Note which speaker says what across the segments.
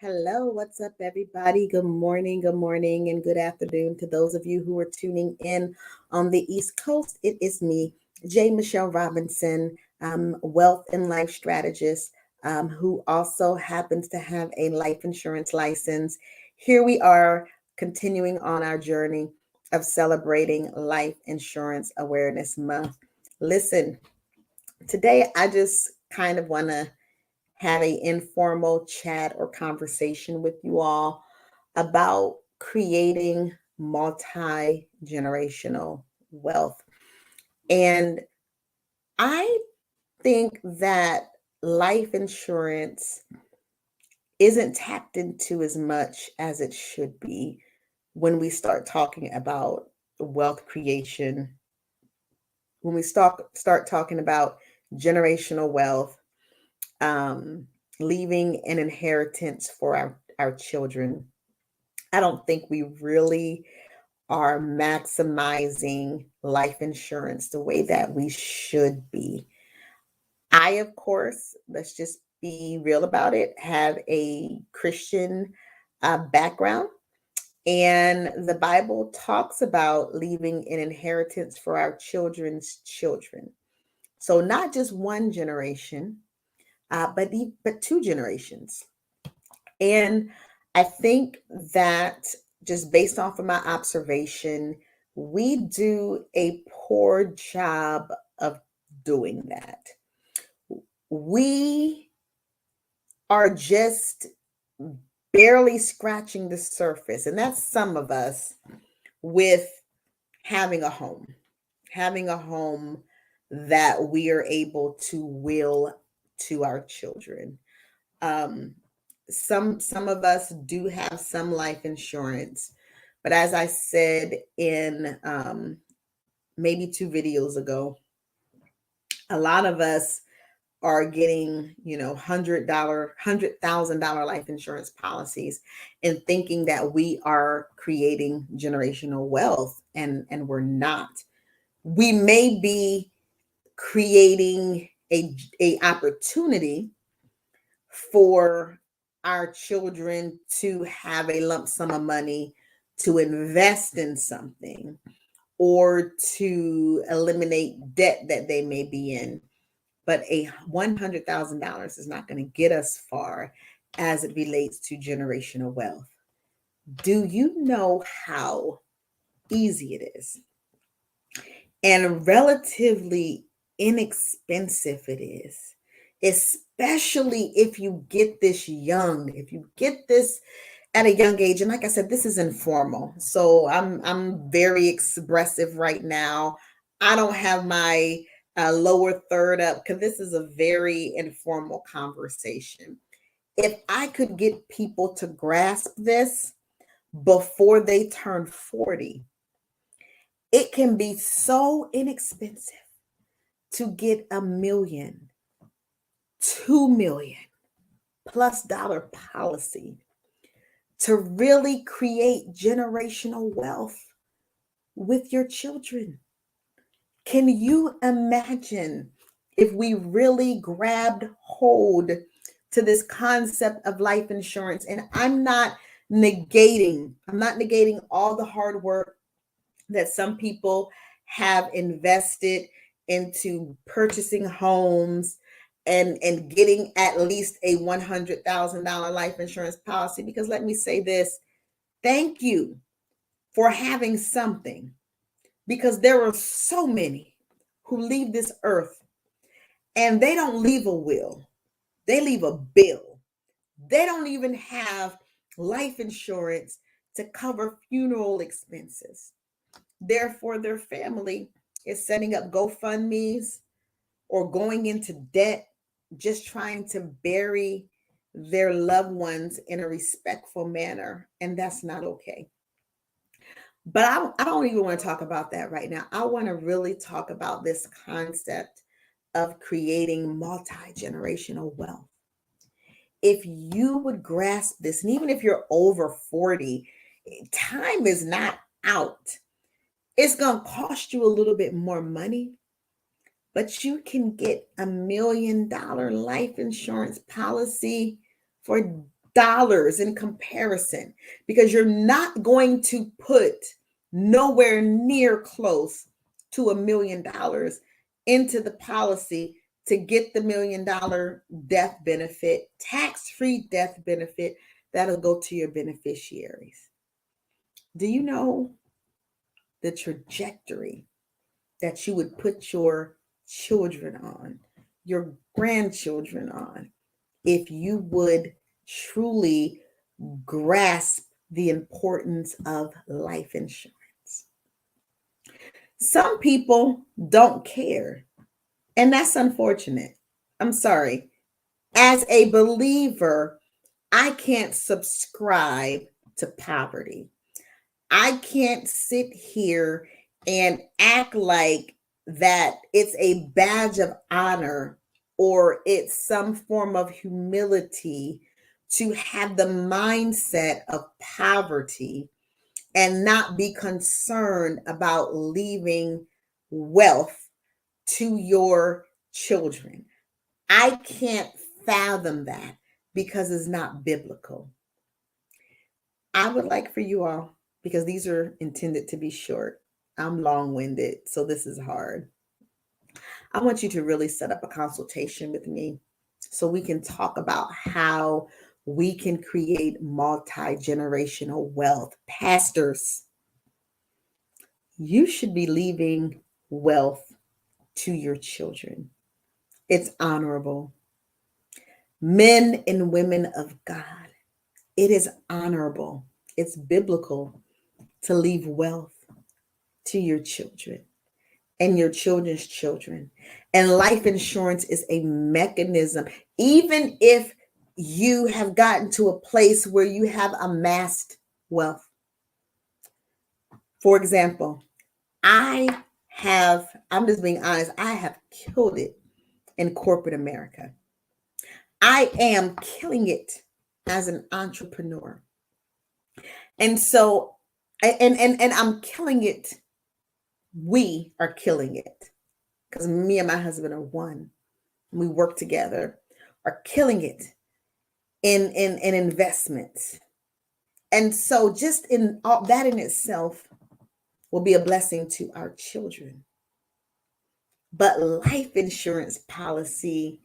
Speaker 1: Hello, what's up, everybody? Good morning, and good afternoon to those of you who are tuning in on the East Coast. It is me, Michelle Robinson, wealth and life strategist, who also happens to have a life insurance license. Here we are, continuing on our journey of celebrating Life Insurance Awareness Month. Listen, today I just kind of want to have an informal chat or conversation with you all about creating multi generational wealth. And I think that life insurance isn't tapped into as much as it should be when we start talking about wealth creation, when we start talking about generational wealth, leaving an inheritance for our children. I don't think we really are maximizing life insurance the way that we should be. I, of course, let's just be real about it, have a Christian background. And the Bible talks about leaving an inheritance for our children's children. So not just one generation, but two generations. And I think that just based off of my observation, we do a poor job of doing that. We are just barely scratching the surface, and that's some of us with having a home that we are able to will to our children. Um, some of us do have some life insurance, but as I said in maybe two videos ago, a lot of us are getting $100,000 life insurance policies and thinking that we are creating generational wealth, and we're not. We may be creating a opportunity for our children to have a lump sum of money to invest in something or to eliminate debt that they may be in. But a $100,000 is not going to get us far as it relates to generational wealth. Do you know how easy it is and relatively inexpensive it is, especially if you get this young, if you get this at a young age? And like I said, this is informal, so I'm very expressive right now. I don't have my lower third up because this is a very informal conversation. If I could get people to grasp this before they turn 40, it can be so inexpensive to get a million, 2 million plus dollar policy to really create generational wealth with your children. Can you imagine if we really grabbed hold to this concept of life insurance? And I'm not negating all the hard work that some people have invested into purchasing homes and getting at least a $100,000 life insurance policy. Because let me say this, thank you for having something, because there are so many who leave this earth and they don't leave a will, they leave a bill. They don't even have life insurance to cover funeral expenses. Therefore, their family is setting up GoFundMe's or going into debt, just trying to bury their loved ones in a respectful manner. And that's not okay. But I don't even want to talk about that right now. I want to really talk about this concept of creating multi-generational wealth. If you would grasp this, and even if you're over 40, time is not out. It's going to cost you a little bit more money, but you can get $1 million life insurance policy for dollars in comparison, because you're not going to put nowhere near close to $1 million into the policy to get the $1 million death benefit, tax-free death benefit that'll go to your beneficiaries. Do you know the trajectory that you would put your children on, your grandchildren on, if you would truly grasp the importance of life insurance? Some people don't care, and that's unfortunate. I'm sorry. As a believer, I can't subscribe to poverty. I can't sit here and act like that it's a badge of honor or it's some form of humility to have the mindset of poverty and not be concerned about leaving wealth to your children. I can't fathom that because it's not biblical. I would like for you all, because these are intended to be short, I'm long-winded, so this is hard. I want you to really set up a consultation with me so we can talk about how we can create multi-generational wealth. Pastors, you should be leaving wealth to your children. It's honorable. Men and women of God, it is honorable. It's biblical to leave wealth to your children and your children's children. And life insurance is a mechanism. Even if you have gotten to a place where you have amassed wealth. For example, I'm just being honest, I have killed it in corporate America. I am killing it as an entrepreneur. And so, and I'm killing it. We are killing it because me and my husband are one. We work together, are killing it in investments. And so just in all that in itself will be a blessing to our children. But life insurance policy,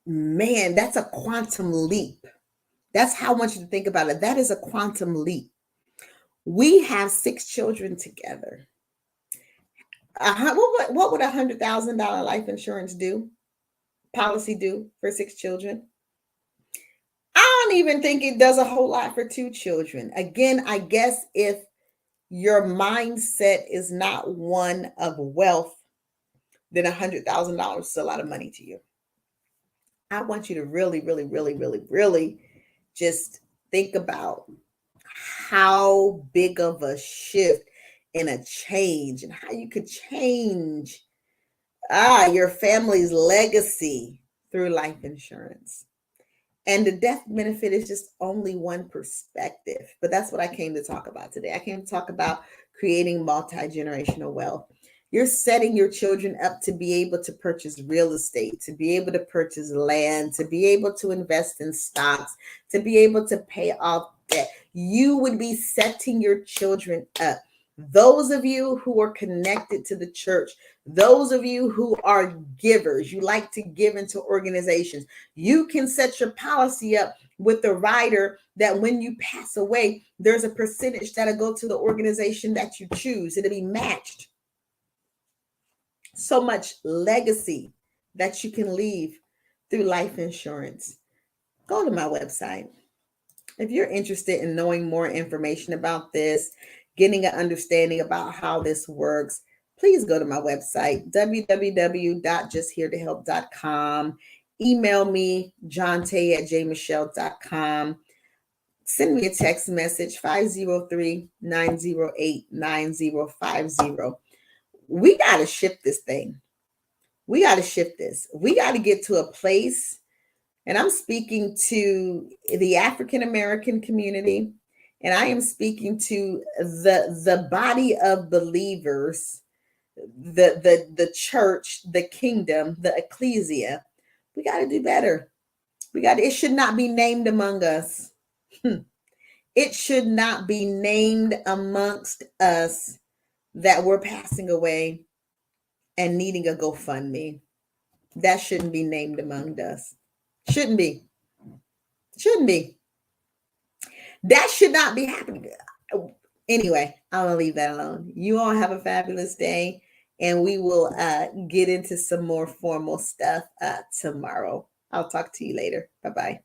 Speaker 1: man, that's a quantum leap. That's how I want you to think about it. That is a quantum leap. We have 6 children together. What would $100,000 life insurance policy do for 6 children? I don't even think it does a whole lot for 2 children. Again, I guess if your mindset is not one of wealth, then $100,000 is a lot of money to you. I want you to really, really, really, really, really just think about how big of a shift and a change and how you could change your family's legacy through life insurance. And the death benefit is just only one perspective, but that's what I came to talk about today. I came to talk about creating multi-generational wealth. You're setting your children up to be able to purchase real estate, to be able to purchase land, to be able to invest in stocks, to be able to pay off debt. You would be setting your children up. Those of you who are connected to the church, those of you who are givers, you like to give into organizations, you can set your policy up with the rider that when you pass away, there's a percentage that'll go to the organization that you choose. It'll be matched. So much legacy that you can leave through life insurance. Go to my website. If you're interested in knowing more information about this, getting an understanding about how this works, please go to my website, www.justheretohelp.com. Email me, jontay@jmichelle.com. Send me a text message, 503-908-9050. We got to shift this thing. We got to shift this. We got to get to a place, and I'm speaking to the African American community, and I am speaking to the body of believers, the church, the kingdom, the ecclesia. We got to do better. It should not be named among us. It should not be named amongst us that we're passing away and needing a GoFundMe. That shouldn't be named among us. Shouldn't be. Shouldn't be. That should not be happening. Anyway, I'm going to leave that alone. You all have a fabulous day, and we will get into some more formal stuff tomorrow. I'll talk to you later. Bye-bye.